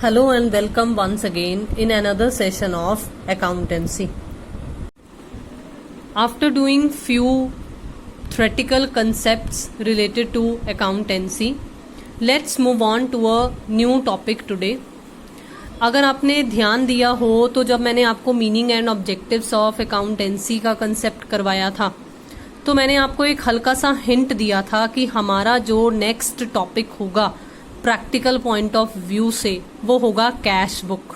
Hello and welcome once again in another session of accountancy. After doing few theoretical concepts related to accountancy, let's move on to a new topic today. अगर आपने ध्यान दिया हो तो जब मैंने आपको meaning and objectives of accountancy का कंसेप्ट करवाया था तो मैंने आपको एक हल्का सा हिंट दिया था कि हमारा जो नेक्स्ट टॉपिक होगा प्रैक्टिकल पॉइंट ऑफ व्यू से वो होगा कैश बुक।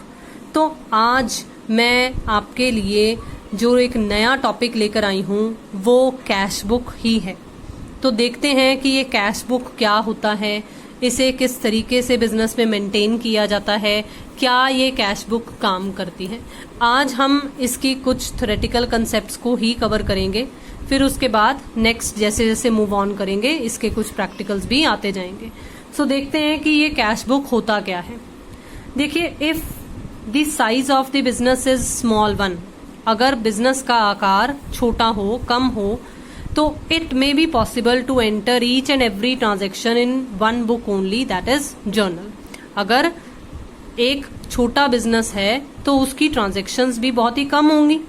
तो आज मैं आपके लिए जो एक नया टॉपिक लेकर आई हूँ वो कैश बुक ही है। तो देखते हैं कि ये कैश बुक क्या होता है, इसे किस तरीके से बिजनेस में मेंटेन किया जाता है, क्या ये कैश बुक काम करती है। आज हम इसकी कुछ थ्योरेटिकल कंसेप्ट्स को ही कवर करेंगे, फिर उसके बाद नेक्स्ट जैसे जैसे मूव ऑन करेंगे इसके कुछ प्रैक्टिकल्स भी आते जाएंगे। सो देखते हैं कि ये कैश बुक होता क्या है। देखिए, if the size of the business is small one, अगर बिजनेस का आकार छोटा हो, कम हो, तो it may be possible to enter each and every transaction in one book only, that is journal. अगर एक छोटा बिजनेस है तो उसकी ट्रांजेक्शन्स भी बहुत ही कम होंगी,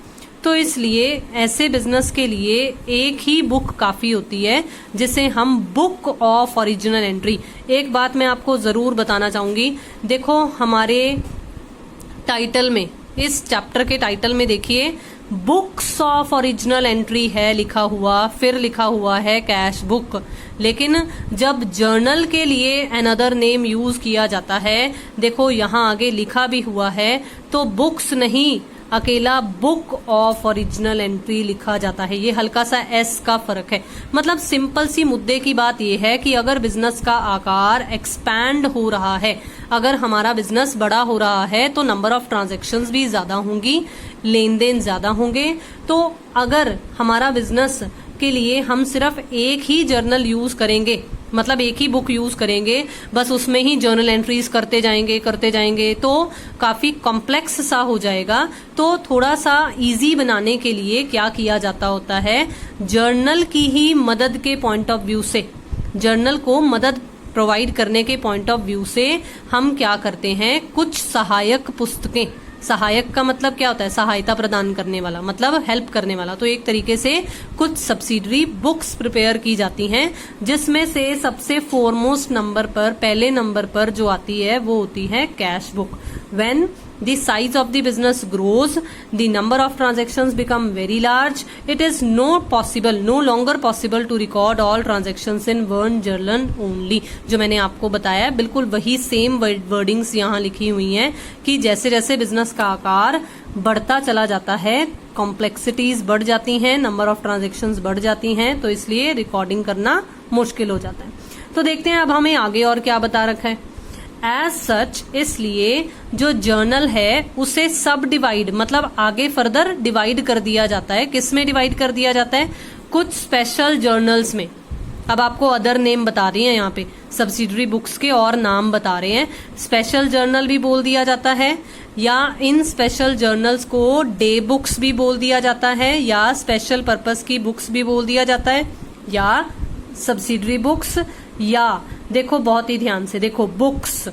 तो इसलिए ऐसे बिजनेस के लिए एक ही बुक काफी होती है जिसे हम बुक ऑफ ओरिजिनल एंट्री। एक बात मैं आपको जरूर बताना चाहूंगी, देखो हमारे टाइटल में, इस चैप्टर के टाइटल में देखिए बुक्स ऑफ ओरिजिनल एंट्री है लिखा हुआ, फिर लिखा हुआ है कैश बुक। लेकिन जब जर्नल के लिए अनदर नेम यूज किया जाता है, देखो यहाँ आगे लिखा भी हुआ है, तो बुक्स नहीं, अकेला बुक ऑफ ओरिजिनल एंट्री लिखा जाता है। ये हल्का सा एस का फर्क है। मतलब सिंपल सी मुद्दे की बात ये है कि अगर बिजनेस का आकार एक्सपैंड हो रहा है, अगर हमारा बिजनेस बड़ा हो रहा है तो नंबर ऑफ ट्रांजैक्शंस भी ज्यादा होंगी, लेन देन ज्यादा होंगे। तो अगर हमारा बिजनेस के लिए हम सिर्फ एक ही जर्नल यूज करेंगे, मतलब एक ही बुक यूज करेंगे, बस उसमें ही जर्नल एंट्रीज करते जाएंगे तो काफी कॉम्प्लेक्स सा हो जाएगा। तो थोड़ा सा इजी बनाने के लिए क्या किया जाता होता है, जर्नल की ही मदद के पॉइंट ऑफ व्यू से, जर्नल को मदद प्रोवाइड करने के पॉइंट ऑफ व्यू से हम क्या करते हैं, कुछ सहायक पुस्तकें, सहायक का मतलब क्या होता है, सहायता प्रदान करने वाला, मतलब हेल्प करने वाला। तो एक तरीके से कुछ सब्सिडरी बुक्स प्रिपेयर की जाती हैं, जिसमें से सबसे फोरमोस्ट नंबर पर, पहले नंबर पर जो आती है वो होती है cash book. When the size of the business grows, the number of transactions become very large, it is no longer possible to record all transactions in one journal only। जो मैंने आपको बताया बिल्कुल वही सेम वर्डिंग्स यहाँ लिखी हुई हैं कि जैसे जैसे बिजनेस का आकार बढ़ता चला जाता है, कॉम्प्लेक्सिटीज बढ़ जाती हैं, नंबर ऑफ ट्रांजेक्शन्स बढ़ जाती हैं, तो इसलिए रिकॉर्डिंग करना मुश्किल हो जाता है। तो देखते हैं अब हमें आगे और क्या बता रखा है। एज सच, इसलिए जो जर्नल है उसे सब डिवाइड, मतलब आगे फर्दर डिवाइड कर दिया जाता है। किस में डिवाइड कर दिया जाता है, कुछ स्पेशल जर्नल्स में। अब आपको अदर नेम बता रही हैं, यहाँ पे सब्सिडरी बुक्स के और नाम बता रहे हैं। स्पेशल जर्नल भी बोल दिया जाता है, या इन स्पेशल जर्नल्स को डे बुक्स भी बोल दिया जाता है, या स्पेशल पर्पस की बुक्स भी बोल दिया जाता है, या सब्सिडरी बुक्स, या देखो बहुत ही ध्यान से देखो, बुक्स,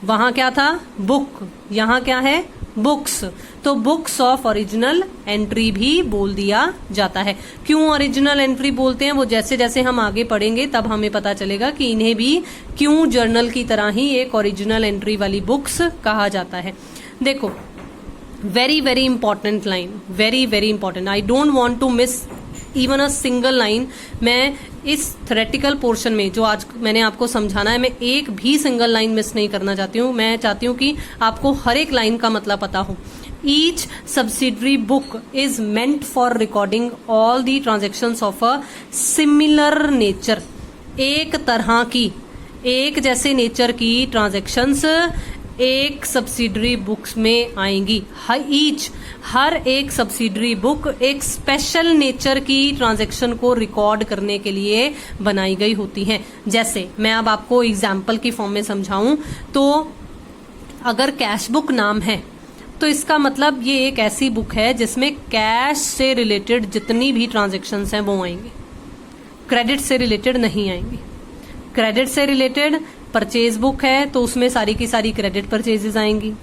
वहां क्या था बुक, यहाँ क्या है बुक्स, तो बुक्स ऑफ ओरिजिनल एंट्री भी बोल दिया जाता है। क्यों ओरिजिनल एंट्री बोलते हैं वो जैसे जैसे हम आगे पढ़ेंगे तब हमें पता चलेगा कि इन्हें भी क्यों जर्नल की तरह ही एक ओरिजिनल एंट्री वाली बुक्स कहा जाता है। देखो, very very important line, very very important, I don't want to miss even a single line. मैं इस थ्योरेटिकल पोर्शन में जो आज मैंने आपको समझाना है, मैं एक भी सिंगल लाइन मिस नहीं करना चाहती हूँ। मैं चाहती हूँ कि आपको हर एक लाइन का मतलब पता हो। Each subsidiary book is meant for recording all the transactions of a similar nature, एक तरह की, एक जैसे नेचर की ट्रांजेक्शन्स एक सब्सिडरी बुक्स में आएंगी। हर एक सब्सिडरी बुक एक स्पेशल नेचर की ट्रांजैक्शन को रिकॉर्ड करने के लिए बनाई गई होती हैं। जैसे मैं अब आपको एग्जाम्पल की फॉर्म में समझाऊं तो अगर कैश बुक नाम है तो इसका मतलब ये एक ऐसी बुक है जिसमें कैश से रिलेटेड जितनी भी ट्रांजैक्शंस हैं वो आएंगी, क्रेडिट से रिलेटेड नहीं आएंगी। क्रेडिट से रिलेटेड परचेज बुक है तो उसमें सारी की सारी क्रेडिट परचेजेस आएंगी।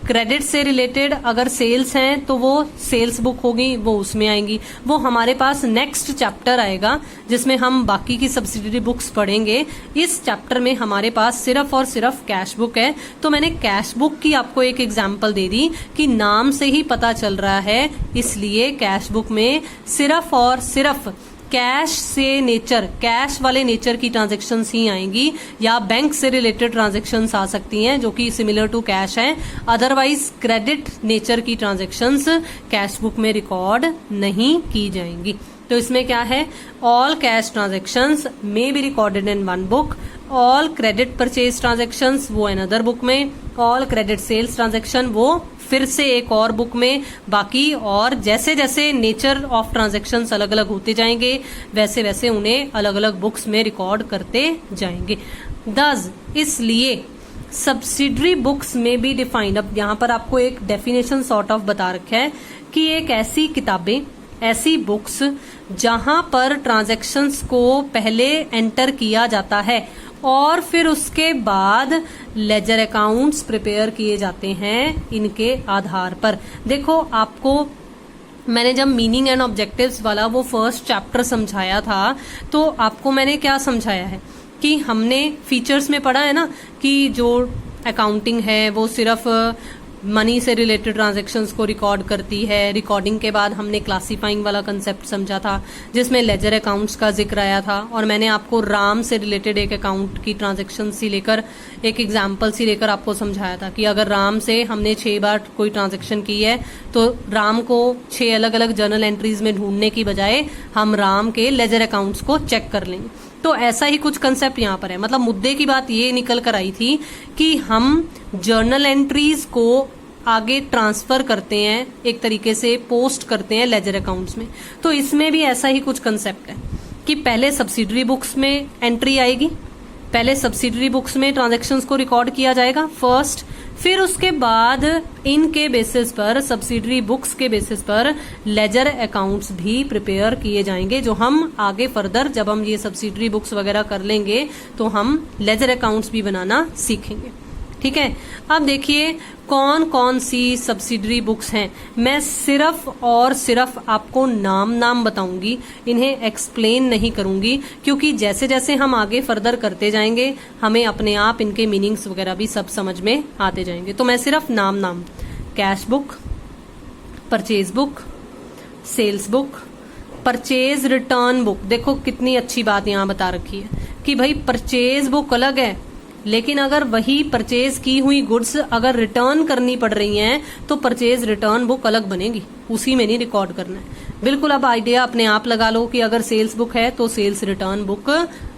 क्रेडिट से रिलेटेड अगर सेल्स हैं तो वो सेल्स बुक होगी, वो उसमें आएंगी। वो हमारे पास नेक्स्ट चैप्टर आएगा जिसमें हम बाकी की सब्सिडरी बुक्स पढ़ेंगे। इस चैप्टर में हमारे पास सिर्फ और सिर्फ कैश बुक है। तो मैंने कैश बुक की आपको एक एग्जांपल दे दी कि नाम से ही पता चल रहा है, इसलिए कैश बुक में सिर्फ और सिर्फ कैश से नेचर, कैश वाले नेचर की ट्रांजैक्शंस ही आएंगी, या बैंक से रिलेटेड ट्रांजैक्शंस आ सकती हैं जो कि सिमिलर टू कैश है। अदरवाइज क्रेडिट नेचर की ट्रांजैक्शंस कैश बुक में रिकॉर्ड नहीं की जाएंगी। तो इसमें क्या है, all cash transactions may be recorded in one book, all credit purchase transactions वो अनदर बुक में, ऑल क्रेडिट सेल्स ट्रांजैक्शन वो फिर से एक और बुक में, बाकी और जैसे जैसे नेचर ऑफ ट्रांजैक्शंस अलग अलग होते जाएंगे वैसे वैसे उन्हें अलग अलग बुक्स में रिकॉर्ड करते जाएंगे। दस इसलिए सब्सिडरी बुक्स में भी डिफाइंड, अब यहाँ पर आपको एक डेफिनेशन सॉर्ट ऑफ बता रखा है कि एक ऐसी किताबें, ऐसी बुक्स जहां पर ट्रांजैक्शंस को पहले एंटर किया जाता है और फिर उसके बाद लेजर अकाउंट्स प्रिपेयर किए जाते हैं इनके आधार पर। देखो आपको मैंने जब मीनिंग एंड ऑब्जेक्टिव्स वाला वो फर्स्ट चैप्टर समझाया था तो आपको मैंने क्या समझाया है कि हमने फीचर्स में पढ़ा है ना कि जो अकाउंटिंग है वो सिर्फ मनी से रिलेटेड ट्रांजैक्शंस को रिकॉर्ड करती है। रिकॉर्डिंग के बाद हमने क्लासीफाइंग वाला कंसेप्ट समझा था जिसमें लेजर अकाउंट्स का जिक्र आया था, और मैंने आपको राम से रिलेटेड एक अकाउंट की ट्रांजैक्शन सी लेकर, एक एग्जांपल सी लेकर आपको समझाया था कि अगर राम से हमने 6 बार कोई ट्रांजैक्शन की है तो राम को 6 अलग अलग जर्नल एंट्रीज में ढूंढने की बजाय हम राम के लेजर अकाउंट्स को चेक कर लेंगे। तो ऐसा ही कुछ कंसेप्ट यहाँ पर है। मतलब मुद्दे की बात ये निकल कर आई थी कि हम जर्नल एंट्रीज को आगे ट्रांसफर करते हैं, एक तरीके से पोस्ट करते हैं लेजर अकाउंट्स में। तो इसमें भी ऐसा ही कुछ कंसेप्ट है कि पहले सब्सिडरी बुक्स में एंट्री आएगी, पहले सब्सिडरी बुक्स में ट्रांजैक्शंस को रिकॉर्ड किया जाएगा फर्स्ट, फिर उसके बाद इनके बेसिस पर, सब्सिडरी बुक्स के बेसिस पर लेजर अकाउंट्स भी प्रिपेयर किए जाएंगे, जो हम आगे फर्दर जब हम ये सब्सिडरी बुक्स वगैरह कर लेंगे तो हम लेजर अकाउंट्स भी बनाना सीखेंगे। ठीक है, अब देखिए कौन कौन सी सब्सिडरी बुक्स हैं। मैं सिर्फ और सिर्फ आपको नाम बताऊंगी, इन्हें एक्सप्लेन नहीं करूंगी, क्योंकि जैसे जैसे हम आगे फर्दर करते जाएंगे हमें अपने आप इनके मीनिंग्स वगैरह भी सब समझ में आते जाएंगे। तो मैं सिर्फ नाम cash book, purchase book, sales book, purchase return book. देखो कितनी अच्छी बात यहाँ बता रखी है कि भाई परचेज बुक अलग है, लेकिन अगर वही परचेज की हुई गुड्स अगर रिटर्न करनी पड़ रही हैं तो परचेज रिटर्न बुक अलग बनेगी, उसी में नहीं रिकॉर्ड करना है। बिल्कुल अब आइडिया अपने आप लगा लो कि अगर सेल्स बुक है तो सेल्स रिटर्न बुक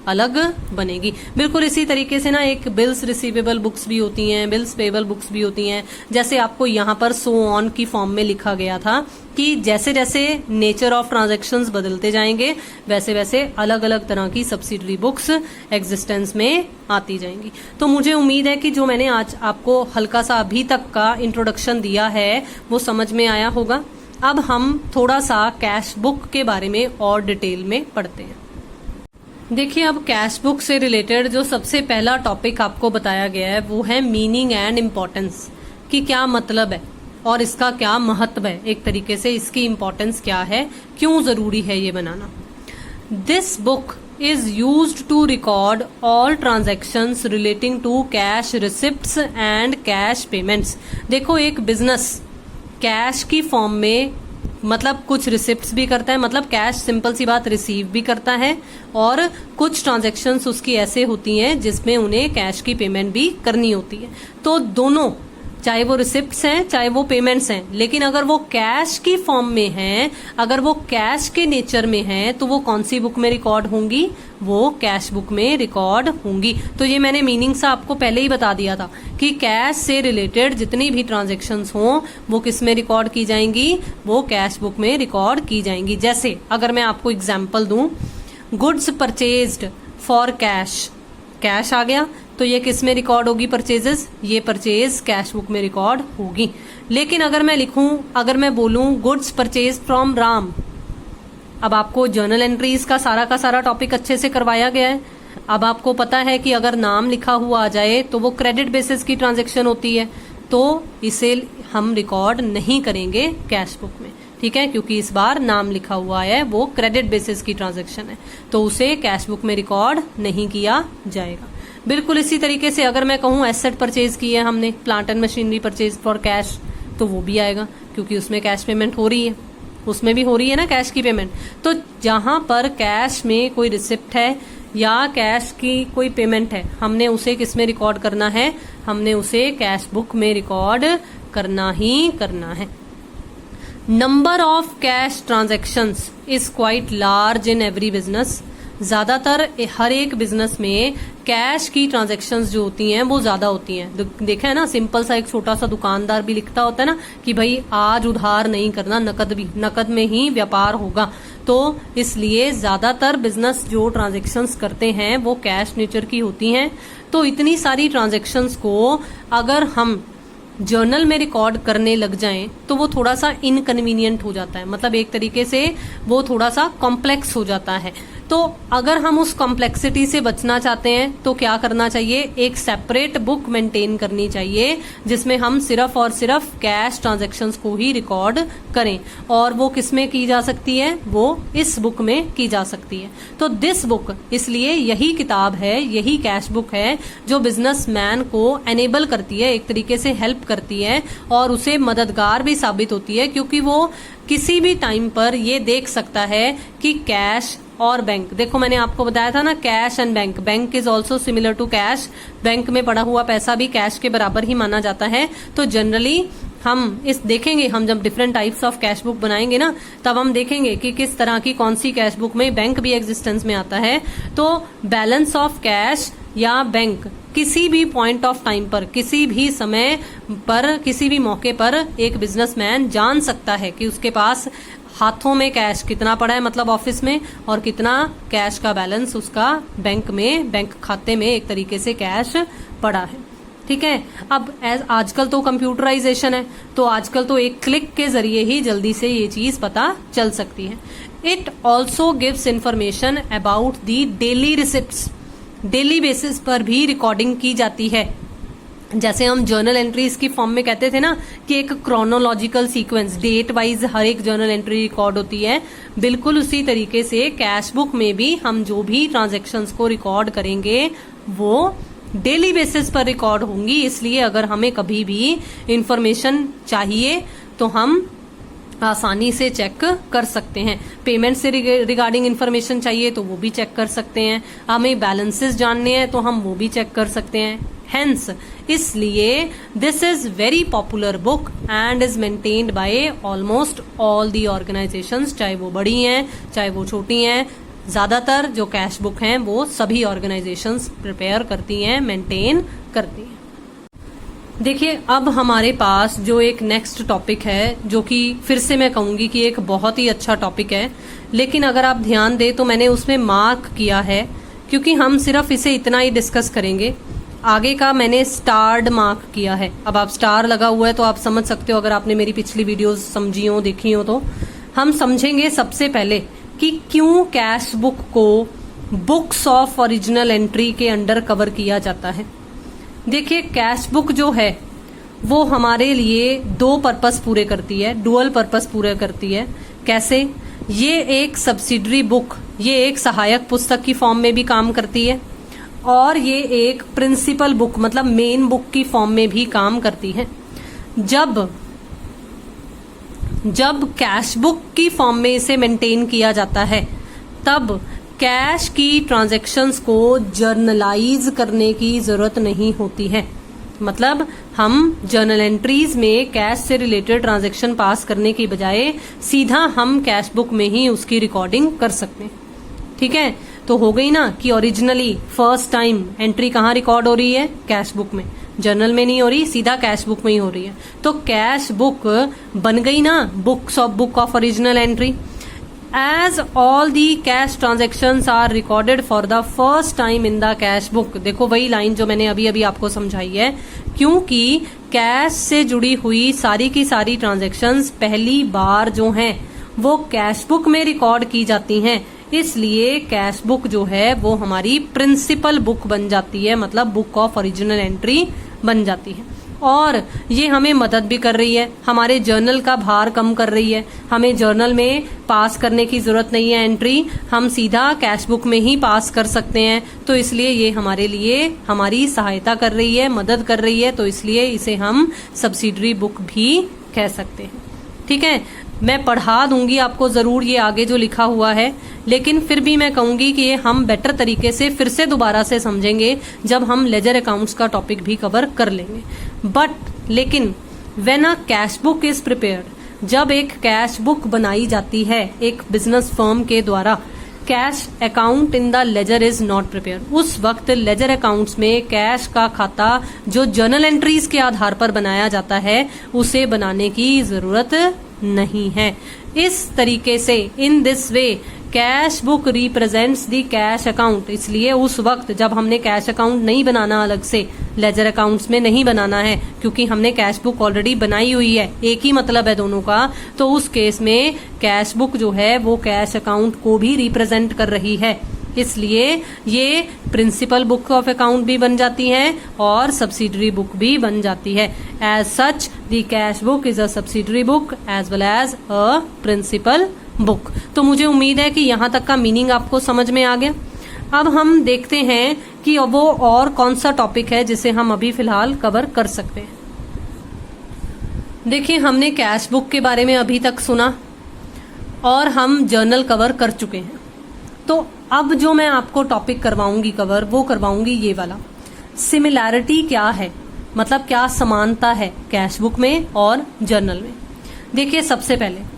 अलग बनेगी। बिल्कुल इसी तरीके से ना एक बिल्स रिसीवेबल बुक्स भी होती हैं, बिल्स पेबल बुक्स भी होती हैं। जैसे आपको यहाँ पर सो ऑन की फॉर्म में लिखा गया था कि जैसे जैसे नेचर ऑफ ट्रांजैक्शंस बदलते जाएंगे वैसे वैसे अलग अलग तरह की सब्सिडरी बुक्स एग्जिस्टेंस में आती जाएंगी। तो मुझे उम्मीद है कि जो मैंने आज आपको हल्का सा अभी तक का इंट्रोडक्शन दिया है वो समझ में आया होगा। अब हम थोड़ा सा कैश बुक के बारे में और डिटेल में पढ़ते हैं। देखिए अब कैश बुक से रिलेटेड जो सबसे पहला टॉपिक आपको बताया गया है वो है मीनिंग एंड इम्पोर्टेंस, कि क्या मतलब है और इसका क्या महत्व है, एक तरीके से इसकी इम्पोर्टेंस क्या है, क्यों जरूरी है ये बनाना। This book is used to record all transactions relating to cash receipts and cash payments। देखो एक बिजनेस कैश की फॉर्म में मतलब कुछ रिसिप्ट्स भी करता है, मतलब कैश सिंपल सी बात रिसीव भी करता है, और कुछ ट्रांजैक्शंस उसकी ऐसे होती हैं जिसमें उन्हें कैश की पेमेंट भी करनी होती है। तो दोनों, चाहे वो रिसिप्ट्स हैं चाहे वो पेमेंट्स हैं, लेकिन अगर वो कैश की फॉर्म में हैं, अगर वो कैश के नेचर में हैं तो वो कौन सी बुक में रिकॉर्ड होंगी, वो कैश बुक में रिकॉर्ड होंगी। तो ये मैंने मीनिंग से आपको पहले ही बता दिया था कि कैश से रिलेटेड जितनी भी ट्रांजैक्शंस हों वो किस में रिकॉर्ड की जाएंगी, वो कैश बुक में रिकॉर्ड की जाएंगी। जैसे अगर मैं आपको एग्जाम्पल दूं, goods purchased for cash, cash आ गया तो ये किस में रिकॉर्ड होगी, परचेजेस, ये परचेज कैश बुक में रिकॉर्ड होगी। लेकिन अगर मैं लिखूं, अगर मैं बोलूं गुड्स परचेज फ्रॉम राम, अब आपको जर्नल एंट्रीज का सारा टॉपिक अच्छे से करवाया गया है, अब आपको पता है कि अगर नाम लिखा हुआ आ जाए तो वो क्रेडिट बेसिस की ट्रांजैक्शन होती है, तो इसे हम रिकॉर्ड नहीं करेंगे कैश बुक में, ठीक है, क्योंकि इस बार नाम लिखा हुआ है वो क्रेडिट बेसिस की ट्रांजैक्शन है, तो उसे कैश बुक में रिकॉर्ड नहीं किया जाएगा। बिल्कुल इसी तरीके से अगर मैं कहूँ एसेट परचेज की है हमने, plant and machinery purchase for cash, तो वो भी आएगा क्योंकि उसमें कैश पेमेंट हो रही है, उसमें भी हो रही है ना कैश की पेमेंट। तो जहां पर कैश में कोई रिसिप्ट है या कैश की कोई पेमेंट है, हमने उसे किस में रिकॉर्ड करना है, हमने उसे कैश बुक में रिकॉर्ड करना ही करना है। Number of cash transactions is quite large in every business. ज्यादातर हर एक बिजनेस में कैश की ट्रांजैक्शंस जो होती हैं वो ज्यादा होती हैं। देखा है ना, सिंपल सा एक छोटा सा दुकानदार भी लिखता होता है ना कि भाई आज उधार नहीं करना, नकद में ही व्यापार होगा। तो इसलिए ज्यादातर बिजनेस जो ट्रांजैक्शंस करते हैं वो कैश नेचर की होती हैं। तो इतनी सारी ट्रांजैक्शंस को अगर हम जर्नल में रिकॉर्ड करने लग जाएं तो वो थोड़ा सा इनकन्वीनियंट हो जाता है, मतलब एक तरीके से वो थोड़ा सा कॉम्प्लेक्स हो जाता है। तो अगर हम उस कॉम्प्लेक्सिटी से बचना चाहते हैं तो क्या करना चाहिए, एक सेपरेट बुक मेंटेन करनी चाहिए जिसमें हम सिर्फ और सिर्फ कैश ट्रांजैक्शंस को ही रिकॉर्ड करें। और वो किसमें की जा सकती है, वो इस बुक में की जा सकती है। तो दिस बुक, इसलिए यही किताब है, यही कैश बुक है जो बिजनेसमैन को एनेबल करती है, एक तरीके से हेल्प करती है और उसे मददगार भी साबित होती है, क्योंकि वो किसी भी टाइम पर ये देख सकता है कि कैश और बैंक, देखो मैंने आपको बताया था ना cash and bank, bank is also similar to cash, bank में पड़ा हुआ पैसा भी कैश के बराबर ही माना जाता है। तो जनरली हम इस देखेंगे, हम जब different types of cash book बनाएंगे ना तब हम देखेंगे कि किस तरह की कौन सी कैश बुक में बैंक भी एग्जिस्टेंस में आता है। तो बैलेंस ऑफ कैश या बैंक किसी भी पॉइंट ऑफ टाइम पर, किसी भी समय पर, किसी भी मौके पर एक बिजनेसमैन जान सकता है कि उसके पास हाथों में कैश कितना पड़ा है, मतलब ऑफिस में, और कितना कैश का बैलेंस उसका बैंक में, बैंक खाते में एक तरीके से कैश पड़ा है, ठीक है। अब आजकल तो कंप्यूटराइजेशन है, तो आजकल तो एक क्लिक के जरिए ही जल्दी से ये चीज पता चल सकती है। It also gives information about the daily receipts, daily basis पर भी रिकॉर्डिंग की जाती है। जैसे हम जर्नल एंट्रीज की फॉर्म में कहते थे ना कि एक क्रोनोलॉजिकल सीक्वेंस, डेट वाइज हर एक जर्नल एंट्री रिकॉर्ड होती है, बिल्कुल उसी तरीके से कैश बुक में भी हम जो भी ट्रांजैक्शंस को रिकॉर्ड करेंगे वो डेली बेसिस पर रिकॉर्ड होंगी। इसलिए अगर हमें कभी भी इंफॉर्मेशन चाहिए तो हम आसानी से चेक कर सकते हैं। पेमेंट से रिगार्डिंग इंफॉर्मेशन चाहिए तो वो भी चेक कर सकते हैं, हमें बैलेंसेस जानने हैं तो हम वो भी चेक कर सकते हैं। हेंस इसलिए this is very popular book and is maintained by almost all the organisations, चाहे वो बड़ी हैं चाहे वो छोटी हैं। ज्यादातर जो कैश बुक हैं वो सभी ऑर्गेनाइजेशंस प्रिपेयर करती हैं, मेंटेन करती हैं। देखिए अब हमारे पास जो एक नेक्स्ट टॉपिक है, जो कि फिर से मैं कहूंगी कि एक बहुत ही अच्छा टॉपिक है, लेकिन अगर आप ध्यान दें तो मैंने उसमें मार्क किया है क्योंकि हम सिर्फ इसे इतना ही डिस्कस करेंगे। आगे का मैंने स्टार्ड मार्क किया है। अब आप स्टार लगा हुआ है तो आप समझ सकते हो, अगर आपने मेरी पिछली वीडियोस समझी हो, देखी हो, तो हम समझेंगे सबसे पहले कि क्यों कैश बुक को बुक्स ऑफ ओरिजिनल एंट्री के अंडर कवर किया जाता है। देखिए कैश बुक जो है वो हमारे लिए दो पर्पस पूरे करती है, डुअल पर्पस पूरे करती है। कैसे? ये एक सब्सिडरी बुक, ये एक सहायक पुस्तक की फॉर्म में भी काम करती है और ये एक प्रिंसिपल बुक मतलब मेन बुक की फॉर्म में भी काम करती है। जब कैश बुक की फॉर्म में इसे मेंटेन किया जाता है तब कैश की ट्रांजैक्शंस को जर्नलाइज करने की जरूरत नहीं होती है। मतलब हम जर्नल एंट्रीज में कैश से रिलेटेड ट्रांजैक्शन पास करने की बजाय सीधा हम कैश बुक में ही उसकी रिकॉर्डिंग कर सकते हैं। ठीक है, तो हो गई ना कि ओरिजिनली फर्स्ट टाइम एंट्री कहाँ रिकॉर्ड हो रही है? कैश बुक में, जर्नल में नहीं हो रही, सीधा कैश बुक में ही हो रही है। तो कैश बुक बन गई ना book of original entry. As all the cash transactions are recorded for the first time in the cash book, देखो वही लाइन जो मैंने अभी अभी आपको समझाई है, क्योंकि कैश से जुड़ी हुई सारी की सारी ट्रांजैक्शंस पहली बार जो हैं वो कैश बुक में रिकॉर्ड की जाती हैं। इसलिए कैश बुक जो है वो हमारी प्रिंसिपल बुक बन जाती है, मतलब बुक ऑफ ओरिजिनल एंट्री बन जाती है। और ये हमें मदद भी कर रही है, हमारे जर्नल का भार कम कर रही है। हमें जर्नल में पास करने की जरूरत नहीं है एंट्री, हम सीधा कैश बुक में ही पास कर सकते हैं। तो इसलिए ये हमारे लिए हमारी सहायता कर रही है, मदद कर रही है, तो इसलिए इसे हम सब्सिडरी बुक भी कह सकते हैं। ठीक है, मैं पढ़ा दूंगी आपको जरूर ये आगे जो लिखा हुआ है, लेकिन फिर भी मैं कहूंगी कि ये हम बेटर तरीके से फिर से दोबारा से समझेंगे जब हम लेजर अकाउंट्स का टॉपिक भी कवर कर लेंगे। लेकिन when a cash book is prepared, जब एक कैश बुक बनाई जाती है एक बिजनेस फर्म के द्वारा, cash account in the ledger is not prepare, उस वक्त लेजर अकाउंट्स में कैश का खाता जो जर्नल एंट्रीज के आधार पर बनाया जाता है उसे बनाने की जरूरत नहीं है। इस तरीके से in this way cash book represents the cash account, इसलिए उस वक्त जब हमने कैश अकाउंट नहीं बनाना अलग से, लेजर अकाउंट्स में नहीं बनाना है क्योंकि हमने कैश बुक ऑलरेडी बनाई हुई है, एक ही मतलब है दोनों का, तो उस केस में कैश बुक जो है वो कैश अकाउंट को भी रिप्रेजेंट कर रही है। इसलिए ये प्रिंसिपल बुक ऑफ अकाउंट भी बन जाती है और सब्सिडरी बुक भी बन जाती है। As such the cash book is a subsidiary book as well as a principal book. तो मुझे उम्मीद है कि यहाँ तक का मीनिंग आपको समझ में आ गया। अब हम देखते हैं कि वो और कौन सा टॉपिक है जिसे हम अभी फिलहाल कवर कर सकते हैं। देखिए, हमने कैश बुक के बारे में अभी तक सुना और हम जर्नल कवर कर चुके हैं। तो अब जो मैं आपको टॉपिक करवाऊंगी कवर, वो करवाऊंगी ये वाला, सिमिलैरिटी क्या है, मतलब क्या समानता है कैश बुक में और जर्नल में। देखिए, सबसे पहले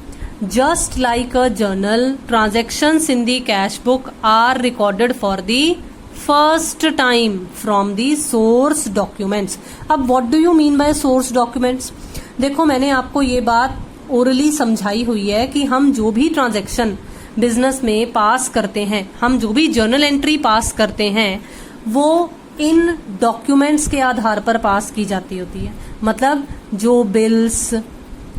just like a journal, transactions in the cash book are recorded for the first time from the source documents. अब what do you mean by source documents? देखो, मैंने आपको ये बात ओरली समझाई हुई है कि हम जो भी ट्रांजेक्शन बिजनेस में पास करते हैं, हम जो भी जर्नल एंट्री पास करते हैं, वो इन डॉक्यूमेंट्स के आधार पर पास की जाती होती है। मतलब जो बिल्स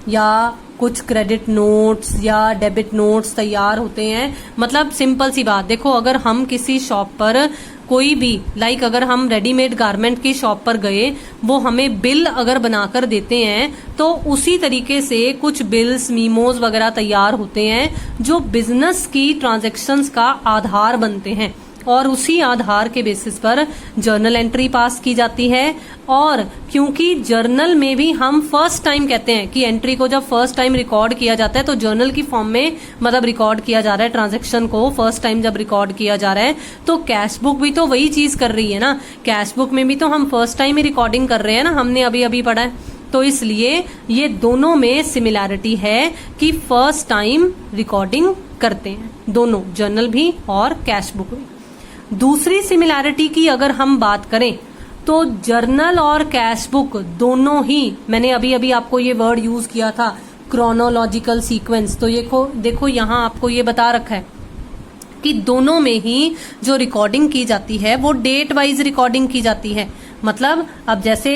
या कुछ क्रेडिट नोट्स या डेबिट नोट्स तैयार होते हैं, मतलब सिंपल सी बात, देखो अगर हम किसी शॉप पर कोई भी अगर हम रेडीमेड गारमेंट की शॉप पर गए, वो हमें बिल अगर बनाकर देते हैं तो उसी तरीके से कुछ बिल्स, मीमोज वगैरह तैयार होते हैं जो बिजनेस की ट्रांजैक्शंस का आधार बनते हैं और उसी आधार के बेसिस पर जर्नल एंट्री पास की जाती है। और क्योंकि जर्नल में भी हम फर्स्ट टाइम कहते हैं कि एंट्री को जब फर्स्ट टाइम रिकॉर्ड किया जाता है तो जर्नल की फॉर्म में मतलब रिकॉर्ड किया जा रहा है, ट्रांजैक्शन को फर्स्ट टाइम जब रिकॉर्ड किया जा रहा है, तो कैश बुक भी तो वही चीज कर रही है ना। कैश बुक में भी तो हम फर्स्ट टाइम ही रिकॉर्डिंग कर रहे हैं ना, हमने अभी अभी पढ़ा है। तो इसलिए ये दोनों में सिमिलैरिटी है कि फर्स्ट टाइम रिकॉर्डिंग करते हैं दोनों, जर्नल भी और कैश बुक भी। दूसरी सिमिलैरिटी की अगर हम बात करें तो जर्नल और कैश बुक दोनों ही, मैंने अभी अभी आपको ये वर्ड यूज किया था क्रोनोलॉजिकल सीक्वेंस, तो ये देखो यहाँ आपको ये बता रखा है कि दोनों में ही जो रिकॉर्डिंग की जाती है वो डेट वाइज रिकॉर्डिंग की जाती है। मतलब अब जैसे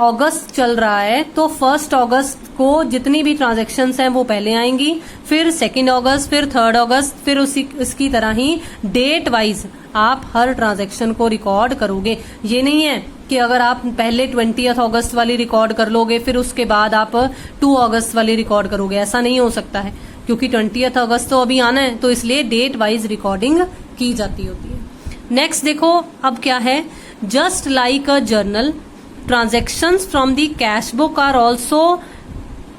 अगस्त चल रहा है तो 1 अगस्त को जितनी भी ट्रांजैक्शंस हैं वो पहले आएंगी, फिर 2 अगस्त, फिर 3 अगस्त, फिर इसकी तरह ही डेट वाइज आप हर ट्रांजैक्शन को रिकॉर्ड करोगे। ये नहीं है कि अगर आप पहले 20 अगस्त वाली रिकॉर्ड कर लोगे फिर उसके बाद आप 2 अगस्त वाली रिकॉर्ड करोगे, ऐसा नहीं हो सकता है क्योंकि 20 अगस्त तो अभी आना है, तो इसलिए डेट वाइज रिकॉर्डिंग की जाती होती है। नेक्स्ट देखो अब क्या है, just like a journal, transactions from the cash book are also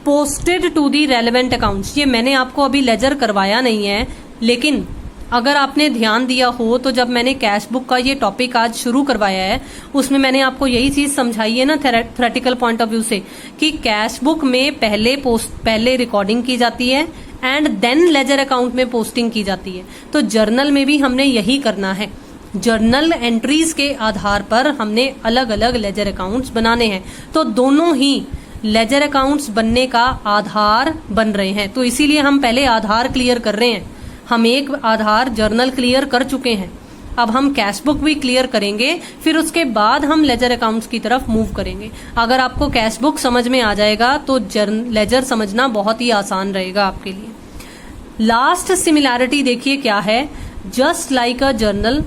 posted to the relevant accounts. ये मैंने आपको अभी लेजर करवाया नहीं है, लेकिन अगर आपने ध्यान दिया हो तो जब मैंने कैश बुक का ये टॉपिक आज शुरू करवाया है उसमें मैंने आपको यही चीज समझाई है ना थ्योरेटिकल पॉइंट ऑफ व्यू से, कि कैश बुक में पहले रिकॉर्डिंग की जाती है एंड देन लेजर अकाउंट में पोस्टिंग की जाती है। तो जर्नल में भी हमने यही करना है, जर्नल एंट्रीज के आधार पर हमने अलग अलग लेजर अकाउंट्स बनाने हैं। तो दोनों ही लेजर अकाउंट्स बनने का आधार बन रहे हैं, तो इसीलिए हम पहले आधार क्लियर कर रहे हैं। हम एक आधार जर्नल क्लियर कर चुके हैं, अब हम कैश बुक भी क्लियर करेंगे, फिर उसके बाद हम लेजर अकाउंट्स की तरफ मूव करेंगे। अगर आपको कैश बुक समझ में आ जाएगा तो लेजर समझना बहुत ही आसान रहेगा आपके लिए। लास्ट सिमिलैरिटी देखिए क्या है, just like a journal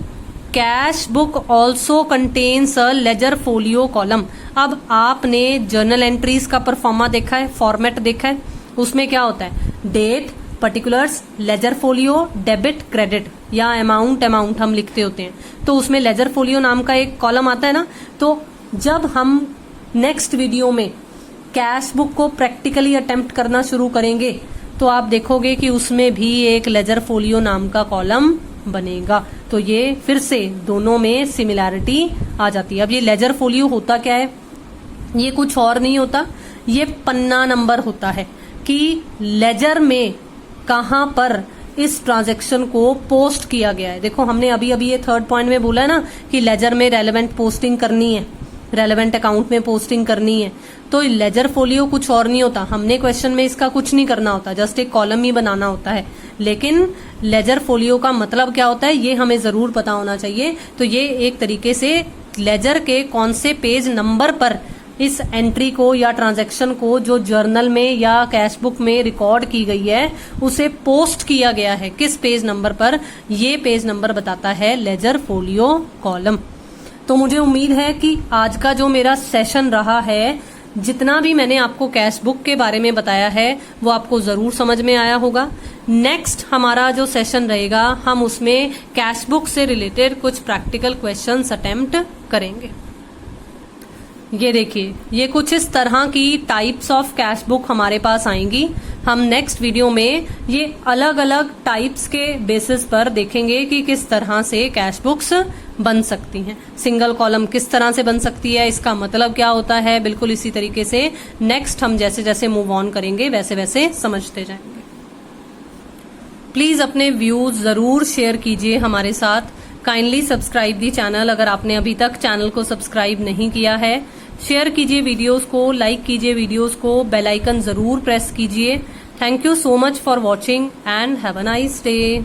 cash book also contains a ledger folio column. अब आपने जर्नल एंट्रीज का परफॉर्मा देखा है, फॉर्मेट देखा है, उसमें क्या होता है, date, particulars, ledger folio, debit, credit या अमाउंट हम लिखते होते हैं। तो उसमें लेजर फोलियो नाम का एक कॉलम आता है ना। तो जब हम नेक्स्ट वीडियो में कैश बुक को प्रैक्टिकली अटेम्प्ट करना शुरू करेंगे तो आप देखोगे कि उसमें भी एक लेजर फोलियो नाम का कॉलम बनेगा। तो ये फिर से दोनों में सिमिलैरिटी आ जाती है। अब ये लेजर फोलियो होता क्या है, ये कुछ और नहीं होता, ये पन्ना नंबर होता है कि लेजर में कहां पर इस ट्रांजैक्शन को पोस्ट किया गया है। देखो हमने अभी अभी ये थर्ड पॉइंट में बोला है ना कि लेजर में रेलेवेंट पोस्टिंग करनी है, रेलेवेंट अकाउंट में पोस्टिंग करनी है। तो लेजर फोलियो कुछ और नहीं होता, हमने क्वेश्चन में इसका कुछ नहीं करना होता, जस्ट एक कॉलम ही बनाना होता है। लेकिन लेजर फोलियो का मतलब क्या होता है ये हमें जरूर पता होना चाहिए। तो ये एक तरीके से लेजर के कौन से पेज नंबर पर इस एंट्री को या ट्रांजैक्शन को जो जर्नल में या कैश बुक में रिकॉर्ड की गई है उसे पोस्ट किया गया है, किस पेज नंबर पर, ये पेज नंबर बताता है लेजर फोलियो कॉलम। तो मुझे उम्मीद है कि आज का जो मेरा सेशन रहा है, जितना भी मैंने आपको कैश बुक के बारे में बताया है वो आपको जरूर समझ में आया होगा। नेक्स्ट हमारा जो सेशन रहेगा हम उसमें कैश बुक से रिलेटेड कुछ प्रैक्टिकल क्वेश्चंस अटेम्प्ट करेंगे। ये देखिए, ये कुछ इस तरह की टाइप्स ऑफ कैश बुक हमारे पास आएंगी। हम नेक्स्ट वीडियो में ये अलग अलग टाइप्स के बेसिस पर देखेंगे कि किस तरह से कैश बुक्स बन सकती हैं। सिंगल कॉलम किस तरह से बन सकती है, इसका मतलब क्या होता है, बिल्कुल इसी तरीके से नेक्स्ट हम जैसे जैसे मूव ऑन करेंगे वैसे वैसे समझते जाएंगे। प्लीज अपने व्यूज जरूर शेयर कीजिए हमारे साथ। काइंडली सब्सक्राइब दी चैनल अगर आपने अभी तक चैनल को सब्सक्राइब नहीं किया है। शेयर कीजिए वीडियोस को, लाइक कीजिए वीडियोस को, बेल आइकन जरूर प्रेस कीजिए। Thank you so much for watching and have a nice day.